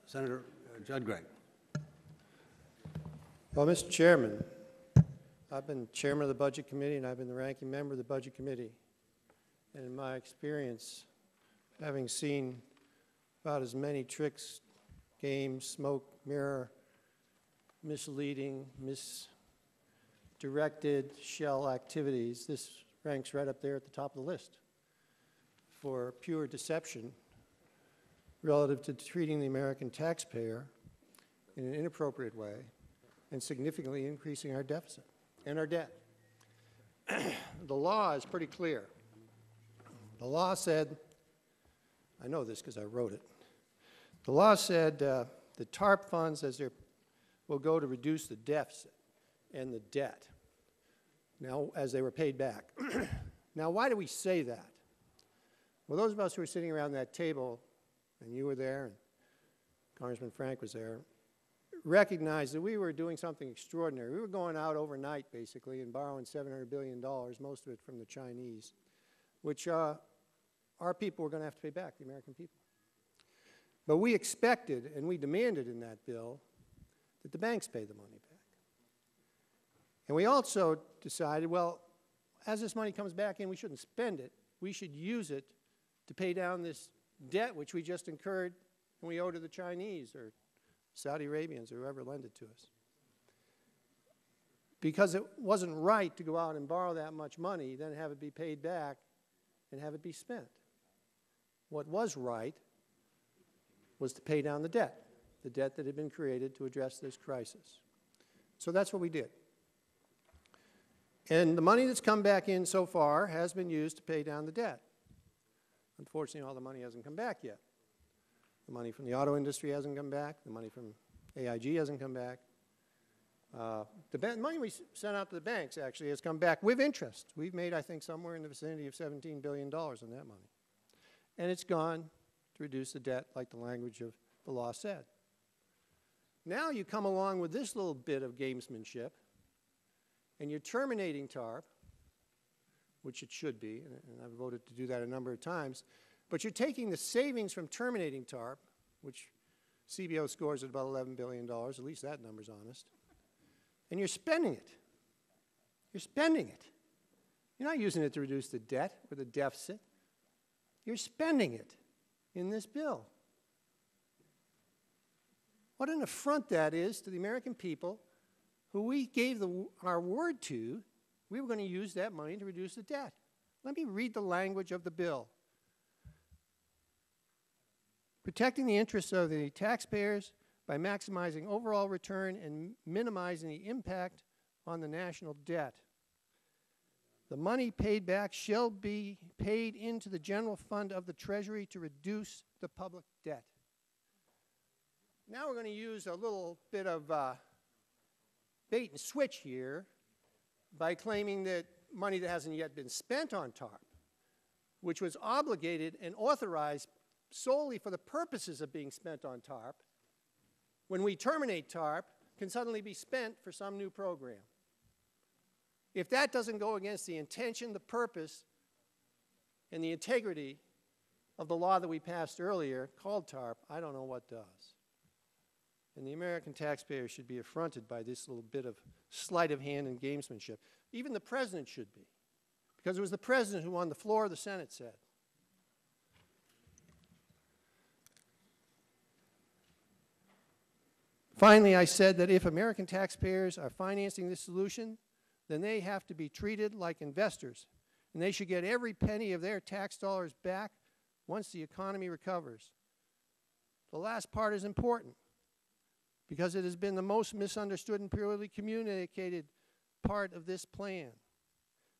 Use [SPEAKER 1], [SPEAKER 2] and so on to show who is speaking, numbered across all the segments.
[SPEAKER 1] Senator Judd Gregg.
[SPEAKER 2] Well, Mr. Chairman, I've been chairman of the Budget Committee and I've been the ranking member of the Budget Committee. And in my experience, having seen about as many tricks, games, smoke, mirror, misleading, misdirected shell activities, this ranks right up there at the top of the list for pure deception relative to treating the American taxpayer in an inappropriate way and significantly increasing our deficit and our debt. The law is pretty clear. The law said, I know this because I wrote it, the law said the TARP funds will go to reduce the deficit and the debt, now as they were paid back. Now, why do we say that? Well, those of us who were sitting around that table, and you were there, and Congressman Frank was there, recognized that we were doing something extraordinary. We were going out overnight, basically, and borrowing $700 billion, most of it from the Chinese, which our people were going to have to pay back, the American people. But we expected, and we demanded in that bill, that the banks pay the money back. And we also decided, well, as this money comes back in, we shouldn't spend it. We should use it to pay down this debt which we just incurred and we owe to the Chinese or Saudi Arabians or whoever lent it to us. Because it wasn't right to go out and borrow that much money, then have it be paid back and have it be spent. What was right was to pay down the debt that had been created to address this crisis. So that's what we did. And the money that's come back in so far has been used to pay down the debt. Unfortunately, all the money hasn't come back yet. The money from the auto industry hasn't come back. The money from AIG hasn't come back. The money we sent out to the banks actually has come back with interest. We've made, I think, somewhere in the vicinity of $17 billion on that money. And it's gone to reduce the debt like the language of the law said. Now you come along with this little bit of gamesmanship, and you're terminating TARP, which it should be, and I've voted to do that a number of times, but you're taking the savings from terminating TARP, which CBO scores at about $11 billion, at least that number's honest, and you're spending it. You're spending it. You're not using it to reduce the debt or the deficit. You're spending it in this bill. What an affront that is to the American people who we gave our word to. We were going to use that money to reduce the debt. Let me read the language of the bill. Protecting the interests of the taxpayers by maximizing overall return and minimizing the impact on the national debt. The money paid back shall be paid into the general fund of the Treasury to reduce the public debt. Now we're going to use a little bit of bait and switch here by claiming that money that hasn't yet been spent on TARP, which was obligated and authorized solely for the purposes of being spent on TARP, when we terminate TARP, can suddenly be spent for some new program. If that doesn't go against the intention, the purpose, and the integrity of the law that we passed earlier, called TARP, I don't know what does. And the American taxpayer should be affronted by this little bit of sleight of hand and gamesmanship. Even the President should be, because it was the President who on the floor of the Senate said, finally, I said that if American taxpayers are financing this solution, then they have to be treated like investors, and they should get every penny of their tax dollars back once the economy recovers. The last part is important, because it has been the most misunderstood and poorly communicated part of this plan.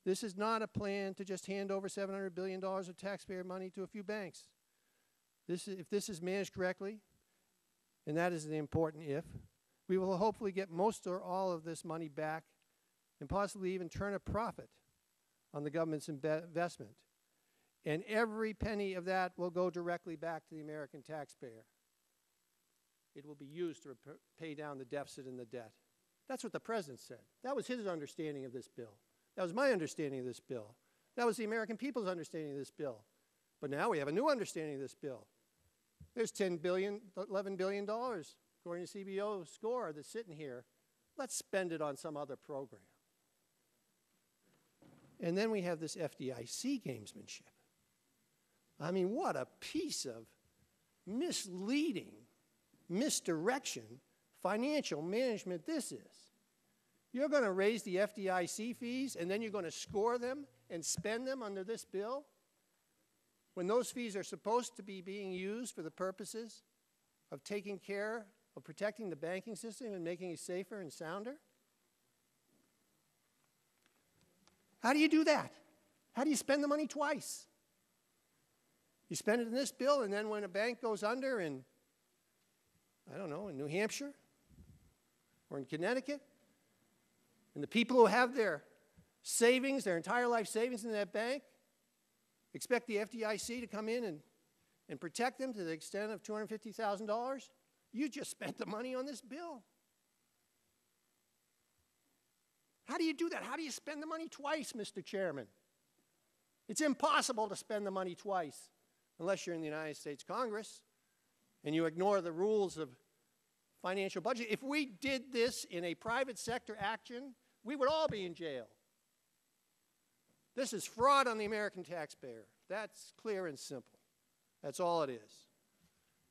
[SPEAKER 2] This is not a plan to just hand over $700 billion of taxpayer money to a few banks. If this is managed correctly, and that is the important if, we will hopefully get most or all of this money back and possibly even turn a profit on the government's investment. And every penny of that will go directly back to the American taxpayer. It will be used to pay down the deficit and the debt. That's what the President said. That was his understanding of this bill. That was my understanding of this bill. That was the American people's understanding of this bill. But now we have a new understanding of this bill. There's $10 billion, $11 billion, according to CBO's score, that's sitting here. Let's spend it on some other program. And then we have this FDIC gamesmanship. I mean, what a piece of misleading, misdirection, financial management this is. You're going to raise the FDIC fees, and then you're going to score them and spend them under this bill, when those fees are supposed to be being used for the purposes of taking care of protecting the banking system and making it safer and sounder? How do you do that? How do you spend the money twice? You spend it in this bill, and then when a bank goes under in, I don't know, in New Hampshire or in Connecticut, and the people who have their savings, their entire life savings in that bank, expect the FDIC to come in and protect them to the extent of $250,000, you just spent the money on this bill. How do you do that? How do you spend the money twice, Mr. Chairman? It's impossible to spend the money twice unless you're in the United States Congress and you ignore the rules of financial budget. If we did this in a private sector action, we would all be in jail. This is fraud on the American taxpayer. That's clear and simple. That's all it is.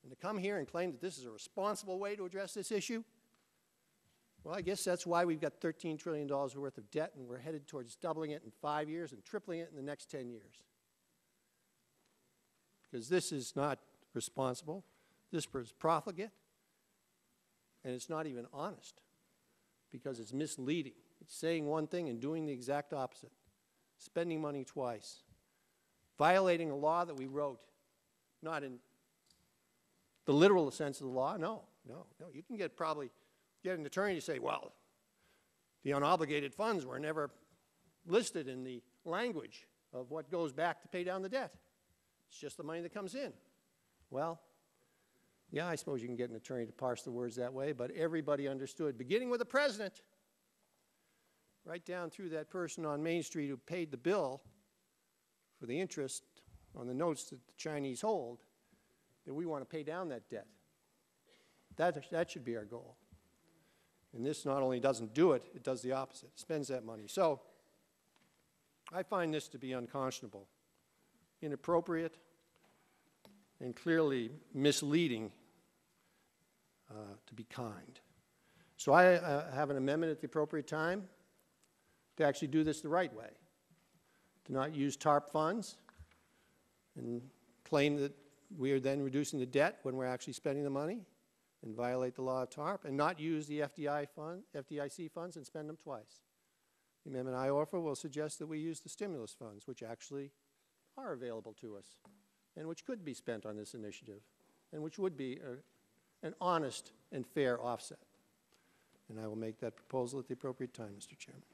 [SPEAKER 2] And to come here and claim that this is a responsible way to address this issue, well, I guess that's why we've got $13 trillion worth of debt, and we're headed towards doubling it in 5 years and tripling it in the next 10 years. Because this is not responsible, this is profligate, and it's not even honest, because it's misleading. It's saying one thing and doing the exact opposite. Spending money twice. Violating a law that we wrote, not in the literal sense of the law. No. You can probably get an attorney to say, well, the unobligated funds were never listed in the language of what goes back to pay down the debt. It's just the money that comes in. Well, yeah, I suppose you can get an attorney to parse the words that way, but everybody understood, beginning with the president, right down through that person on Main Street who paid the bill for the interest on the notes that the Chinese hold, that we want to pay down that debt. That should be our goal. And this not only doesn't do it, it does the opposite. It spends that money. So I find this to be unconscionable, inappropriate, and clearly misleading, to be kind. So I have an amendment at the appropriate time to actually do this the right way, to not use TARP funds and claim that we are then reducing the debt when we're actually spending the money and violate the law of TARP, and not use the FDIC funds and spend them twice. The amendment I offer will suggest that we use the stimulus funds, which actually are available to us and which could be spent on this initiative and which would be an honest and fair offset. And I will make that proposal at the appropriate time, Mr. Chairman.